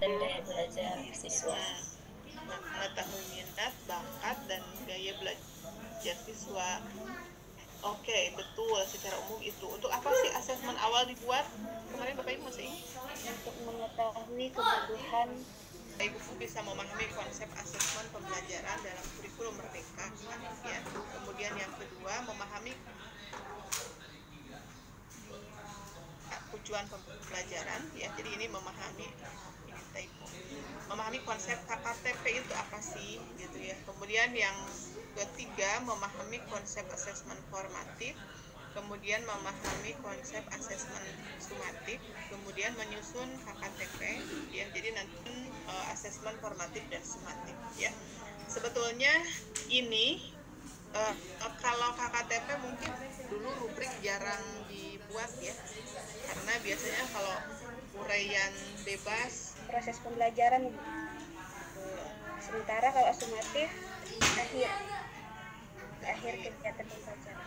dan gaya belajar siswa. Mengetahui minat, bakat, dan gaya belajar siswa. Oke, betul. Secara umum itu. Untuk apa sih asesmen awal dibuat? Kemarin Bapak Ibu masih ingat? Untuk mengetahui kebutuhan Bapak Ibu bisa memahami konsep asesmen pembelajaran dalam kurikulum Merdeka. Ya. Kemudian yang kedua, memahami tujuan pembelajaran. Ya. Jadi ini memahami memahami konsep KKTP itu apa sih, gitu ya. Kemudian yang ketiga, memahami konsep asesmen formatif. Kemudian memahami konsep asesmen sumatif, kemudian menyusun KKTP, ya. Jadi nanti asesmen formatif dan sumatif, ya. Sebetulnya ini kalau KKTP mungkin dulu rubrik jarang dibuat, ya, karena biasanya kalau uraian bebas proses pembelajaran, sementara kalau sumatif akhir kegiatan pembelajaran.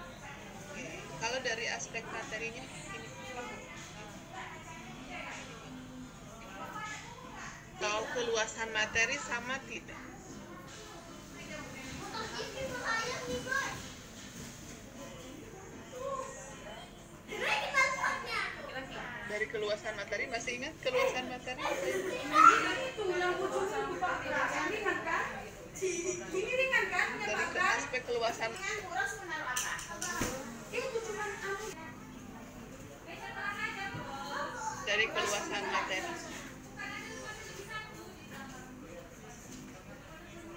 Kalau dari aspek materinya ini, kalau keluasan materi sama tidak? Dari keluasan materi, masih ingat keluasan materi? Dari aspek keluasan materi.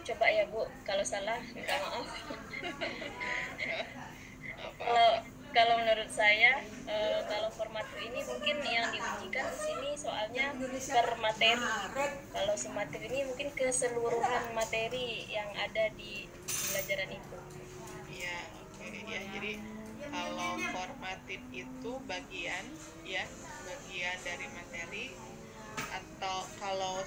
Coba ya Bu, kalau salah minta maaf. Kalau menurut saya, kalau formatif ini mungkin yang diujikan di sini soalnya per materi. Kalau sumatif ini mungkin keseluruhan materi yang ada di pembelajaran itu. Iya, oke, ya. Jadi kalau formatif itu bagian dari materi, atau kalau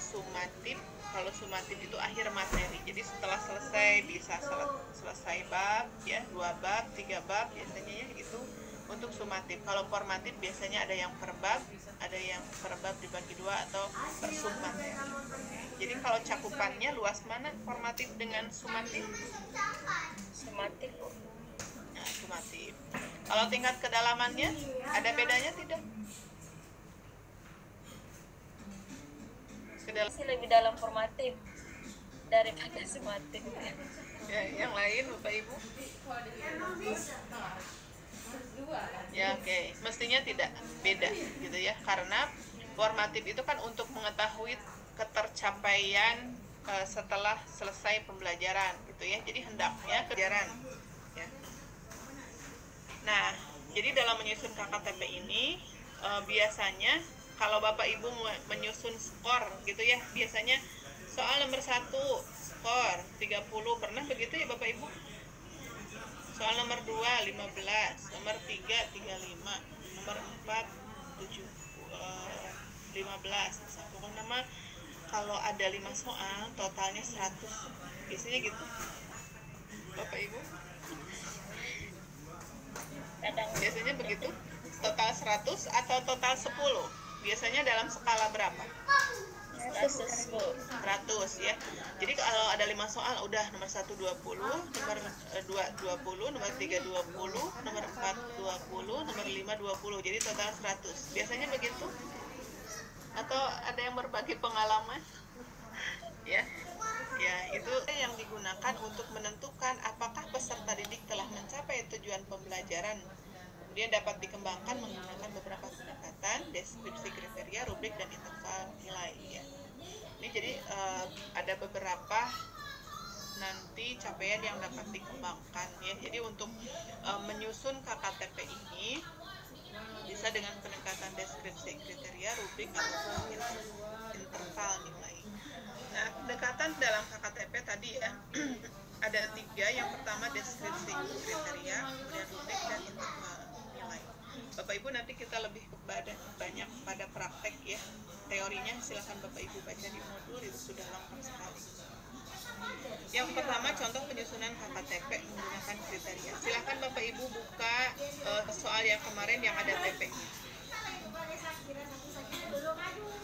sumatif itu akhir materi. Jadi setelah selesai, bisa selesai bab, ya, 2 bab, 3 bab biasanya, ya, itu untuk sumatif. Kalau formatif biasanya ada yang per bab dibagi 2 atau per sub materi. Jadi kalau cakupannya luas mana formatif dengan sumatif? Sumatif. Nah, sumatif. Kalau tingkat kedalamannya ada bedanya tidak? Sih lebih dalam formatif daripada sumatif. Ya, yang lain Bapak Ibu? Ya, oke. Mestinya tidak beda, gitu ya, karena formatif itu kan untuk mengetahui ketercapaian setelah selesai pembelajaran, gitu ya. Jadi hendaknya pembelajaran, ya. Nah, jadi dalam menyusun KKTP ini biasanya kalau Bapak Ibu menyusun skor, gitu ya, biasanya soal nomor 1 skor 30, pernah begitu ya Bapak Ibu? Soal nomor 2 15, nomor 3 35, nomor 4 15. Pokoknya nama kalau ada 5 soal totalnya 100. Biasanya gitu. Bapak Ibu? Biasanya begitu? Total 100 atau total 10? Biasanya dalam skala berapa? 100, ya. Jadi kalau ada 5 soal, udah nomor 1 20, nomor 2 20, nomor 3 20, nomor 4 20, nomor 5 20. Jadi total 100. Biasanya begitu? Atau ada yang berbagi pengalaman? Ya. Ya, itu yang digunakan untuk menentukan apakah peserta didik telah mencapai tujuan pembelajaran. Kemudian dapat dikembangkan menggunakan beberapa pendekatan, deskripsi kriteria, rubrik, dan interval nilai, ya. Ini jadi ada beberapa nanti capaian yang dapat dikembangkan, ya. Jadi untuk menyusun KKTP ini bisa dengan pendekatan deskripsi kriteria, rubrik, atau interval nilai. Nah, pendekatan dalam KKTP tadi, ya, ada 3. Yang pertama deskripsi kriteria, kemudian rubrik, dan interval nilai. Bapak Ibu nanti kita lebih banyak pada praktek, ya. Teorinya silahkan Bapak Ibu baca di modul, itu sudah lengkap sekali. Yang pertama, contoh penyusunan KKTP menggunakan kriteria. Silahkan Bapak Ibu buka soal yang kemarin yang ada TP-nya.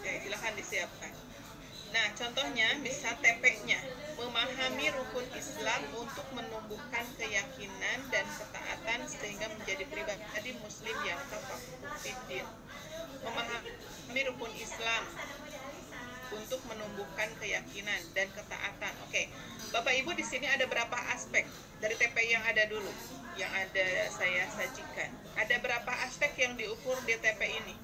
Ya, silahkan disiapkan. Nah, contohnya bisa TP-nya, memahami rukun Islam untuk menumbuhkan keyakinan dan ketaatan sehingga menjadi pribadi muslim yang tafaqquh fiddin. Memahami rukun Islam untuk menumbuhkan keyakinan dan ketaatan. Oke, Bapak Ibu di sini ada berapa aspek dari TP yang ada dulu, yang ada saya sajikan. Ada berapa aspek yang diukur di TP ini?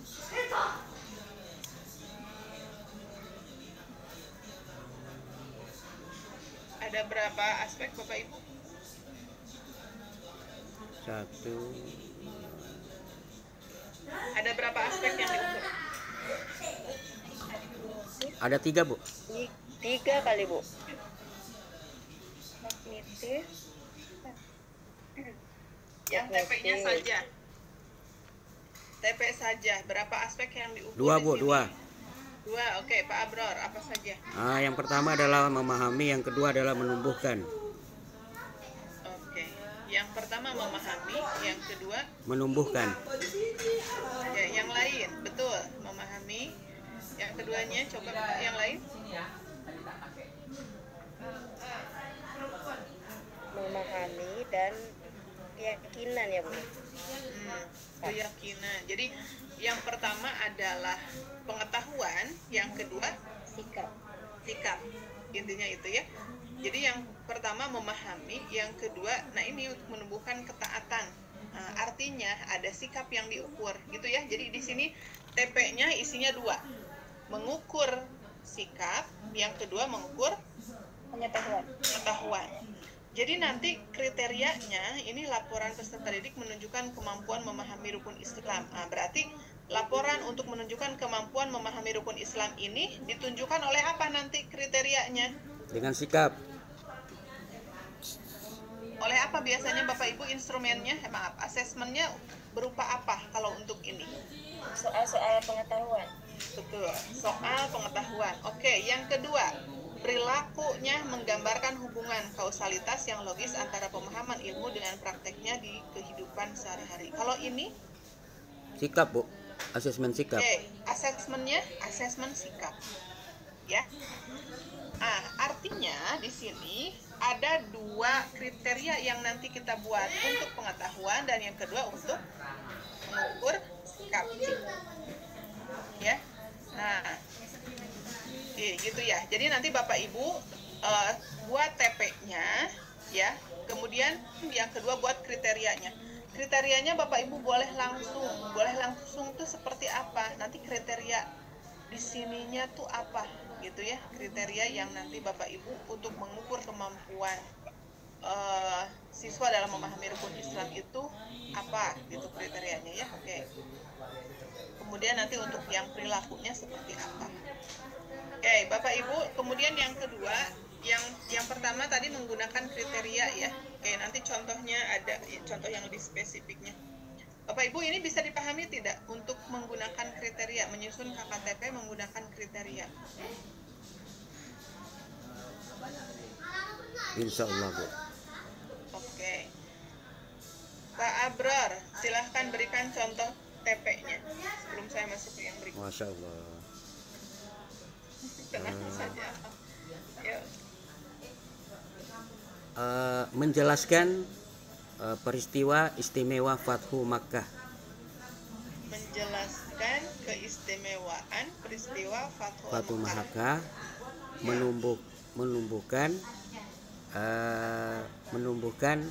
Ada berapa aspek Bapak Ibu? 1. Ada berapa aspek yang diukur? Ada 3, Bu. 3 kali, Bu. Kognitif. Yang TP-nya saja. TP saja. Berapa aspek yang diukur? 2, Bu, 2. 2. Oke, Pak Abror, apa saja? Yang pertama adalah memahami, yang kedua adalah menumbuhkan. Oke. Yang pertama memahami, yang kedua Menumbuhkan. ya, yang lain. Betul, memahami. Yang keduanya coba yang lain. Memahami dan keyakinan ya, Bu. Keyakinan. Jadi yang pertama adalah pengetahuan, yang kedua Sikap. sikap. Intinya itu ya. Jadi yang pertama memahami, yang kedua, nah ini untuk menumbuhkan ketaatan. Artinya ada sikap yang diukur, gitu ya. Jadi di sini TP-nya isinya 2, mengukur sikap, yang kedua mengukur pengetahuan. Jadi nanti kriterianya ini laporan peserta didik menunjukkan kemampuan memahami rukun Islam. Berarti laporan untuk menunjukkan kemampuan memahami rukun Islam ini ditunjukkan oleh apa nanti kriterianya? Dengan sikap. Oleh apa biasanya Bapak Ibu instrumennya? Asesmennya berupa apa kalau untuk ini? Soal-soal pengetahuan. Betul, soal pengetahuan. Oke, yang kedua, perilakunya menggambarkan hubungan kausalitas yang logis antara pemahaman ilmu dengan prakteknya di kehidupan sehari-hari. Kalau ini? Sikap, Bu. Asesmen sikap. Asesmennya asesmen sikap. Ya. Artinya di sini ada 2 kriteria yang nanti kita buat untuk pengetahuan dan yang kedua untuk mengukur sikap. Ya. Nah, gitu ya. Jadi nanti Bapak Ibu buat TP-nya ya. Kemudian yang kedua buat kriterianya. Kriterianya Bapak Ibu boleh langsung tuh seperti apa? Nanti kriteria di sininya tuh apa gitu ya. Kriteria yang nanti Bapak Ibu untuk mengukur kemampuan siswa dalam memahami rukun Islam itu apa gitu kriterianya ya. Oke. Kemudian nanti untuk yang perilakunya seperti apa. Oke, Bapak Ibu, kemudian yang kedua, yang pertama tadi menggunakan kriteria ya. Oke, nanti contohnya ada contoh yang lebih spesifiknya. Bapak Ibu, ini bisa dipahami tidak untuk menggunakan kriteria, menyusun KKTP menggunakan kriteria? Insya Allah, Bu. Oke. Pak Abror, silahkan berikan contoh TP-nya sebelum saya masuk ke yang berikutnya. Masya Allah. Tenang saja. Yuk. Menjelaskan peristiwa istimewa Fathu Makkah. Menjelaskan keistimewaan peristiwa Fathu Makkah, menumbuhkan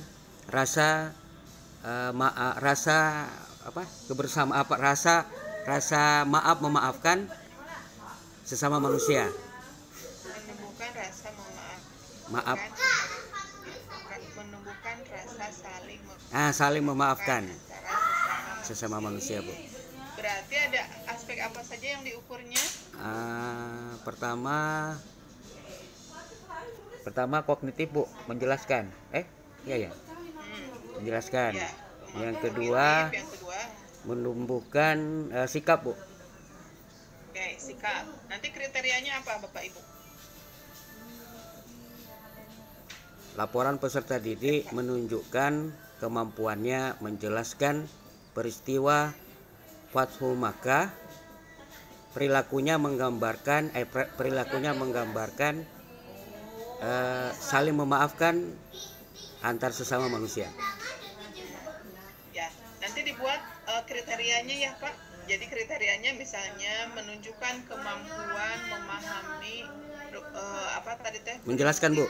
rasa rasa maaf memaafkan sesama manusia. Menumbuhkan rasa Maaf. menumbuhkan rasa Saling memaafkan antara sesama manusia, Bu. Berarti ada aspek apa saja yang diukurnya? Pertama kognitif, Bu, menjelaskan. Iya ya. Menjelaskan. Ya, Yang kedua yang kedua, menumbuhkan sikap, Bu. oke, sikap. Nanti kriterianya apa, Bapak Ibu? Laporan peserta didik menunjukkan kemampuannya menjelaskan peristiwa Fathu Makkah perilakunya menggambarkan saling memaafkan antar sesama manusia. Ya, nanti dibuat kriterianya ya Pak. Jadi kriterianya misalnya menunjukkan kemampuan memahami apa tadi teh? Menjelaskan Bu.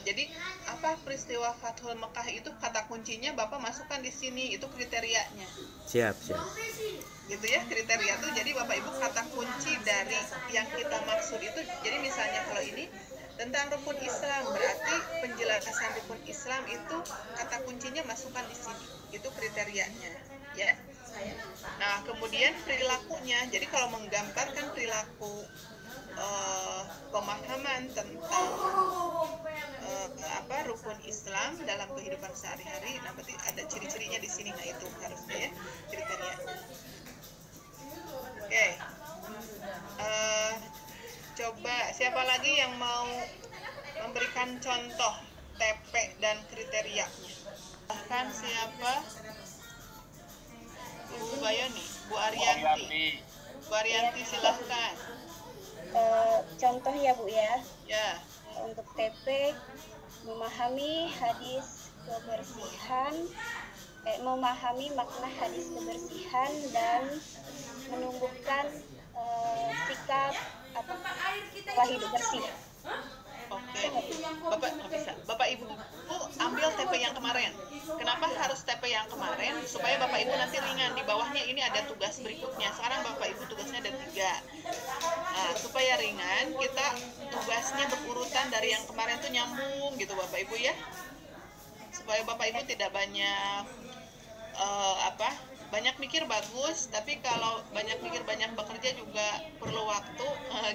Jadi apa peristiwa Fathul Mekah itu kata kuncinya Bapak masukkan di sini, itu kriterianya. Siap. Gitu ya, kriteria tuh. Jadi Bapak Ibu kata kunci dari yang kita maksud itu. Jadi misalnya kalau ini tentang rukun Islam, berarti penjelasan rukun Islam itu kata kuncinya masukkan di sini. Itu kriterianya, ya. Nah, kemudian perilakunya. Jadi kalau menggambarkan perilaku pemahaman tentang rukun Islam dalam kehidupan sehari-hari, nah berarti ada ciri-cirinya di sini. Nah itu harusnya ya kriteria. Oke. Coba siapa lagi yang mau memberikan contoh TP dan kriterianya? Bahkan siapa? Bu Bayoni, Bu Arianti. Bu Arianti silahkan. Contoh ya Bu ya. Ya. Untuk TP, memahami hadis kebersihan, memahami makna hadis kebersihan dan menumbuhkan sikap pola hidup bersih. Oke. Bapak Ibu ambil TP yang kemarin. Kenapa harus TP yang kemarin? Supaya Bapak Ibu nanti ringan. Di bawahnya ini ada tugas berikutnya. Sekarang Bapak Ibu tugasnya ada 3. Nah, supaya ringan, kita tugasnya berurutan dari yang kemarin tuh nyambung gitu Bapak Ibu ya. Supaya Bapak Ibu tidak banyak banyak mikir bagus, tapi kalau banyak mikir banyak bekerja juga perlu waktu.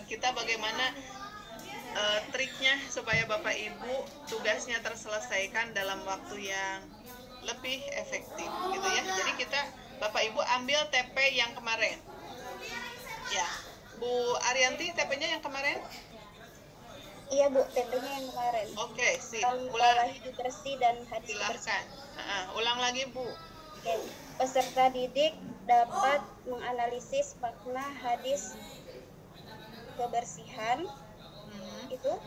Kita bagaimana triknya supaya Bapak Ibu tugasnya terselesaikan dalam waktu yang lebih efektif gitu ya. Jadi kita Bapak Ibu ambil TP yang kemarin. Ya. Bu Arianti TP-nya yang kemarin? Iya Bu, TP-nya yang kemarin. Oke, sip. Pola hidup bersih dan hadis Silahkan. Ulang lagi Bu. Oke. Peserta didik dapat menganalisis makna hadis kebersihan. Itu.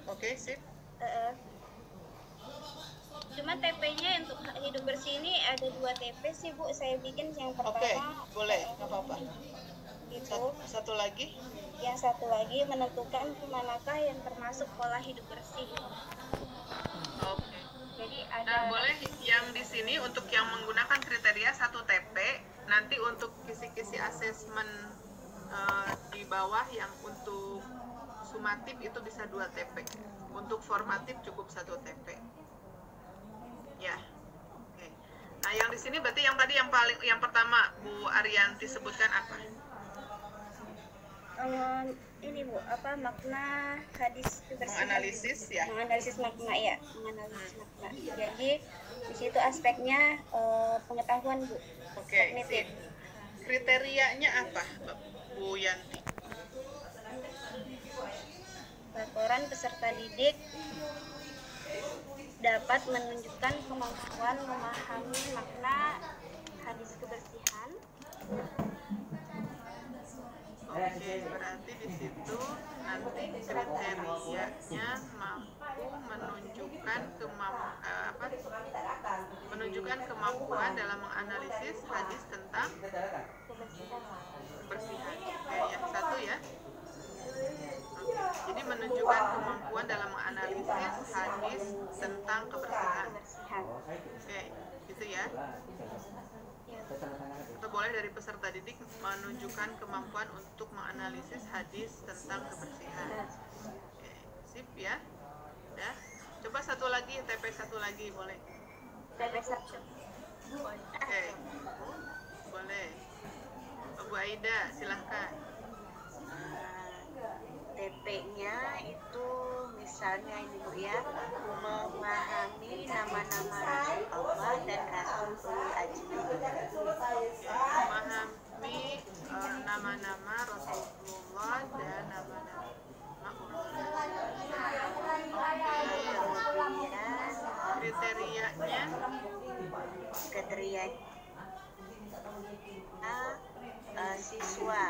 Oke, sip. Cuma TP-nya untuk hidup bersih ini ada 2 TP sih Bu. Saya bikin yang pertama. Oke, boleh, nggak apa-apa. Itu. Satu lagi. Yang satu lagi menentukan manakah yang termasuk pola hidup bersih. Oke. Jadi ada. Nah, boleh yang di sini untuk yang menggunakan kriteria 1 TP, nanti untuk kisi-kisi asesmen di bawah yang untuk sumatif itu bisa 2 TP. Untuk formatif cukup 1 TP. Ya. Oke. Nah, yang di sini berarti yang tadi yang pertama Bu Arianti sebutkan apa? Ini Bu, makna hadis kebersihan. Menganalisis ya. Menganalisis makna ya, menganalisis makna. Jadi di situ aspeknya pengetahuan Bu. Oke. Sip. Kriterianya apa, Bu Yanti? Laporan peserta didik dapat menunjukkan kemampuan memahami makna hadis kebersihan. Oke, berarti di situ nanti kriterianya mampu menunjukkan kemampuan dalam menganalisis hadis tentang kebersihan. Oke, yang satu ya. Oke, jadi menunjukkan kemampuan dalam menganalisis hadis tentang kebersihan. Oke, gitu ya. Atau boleh dari peserta didik menunjukkan kemampuan untuk menganalisis hadis tentang kebersihan. Oke, sip ya. Udah. Coba satu lagi, TP satu lagi boleh. TP 1. Oke. Boleh. Bu Aida, silahkan. TP-nya itu misalnya ini Bu ya, memahami nama-nama Rasul Allah dan Rasul Ulul Azmi. Memahami nama-nama Rasulullah dan nama-nama Ulul Azmi. Oke. Kriterianya. siswa.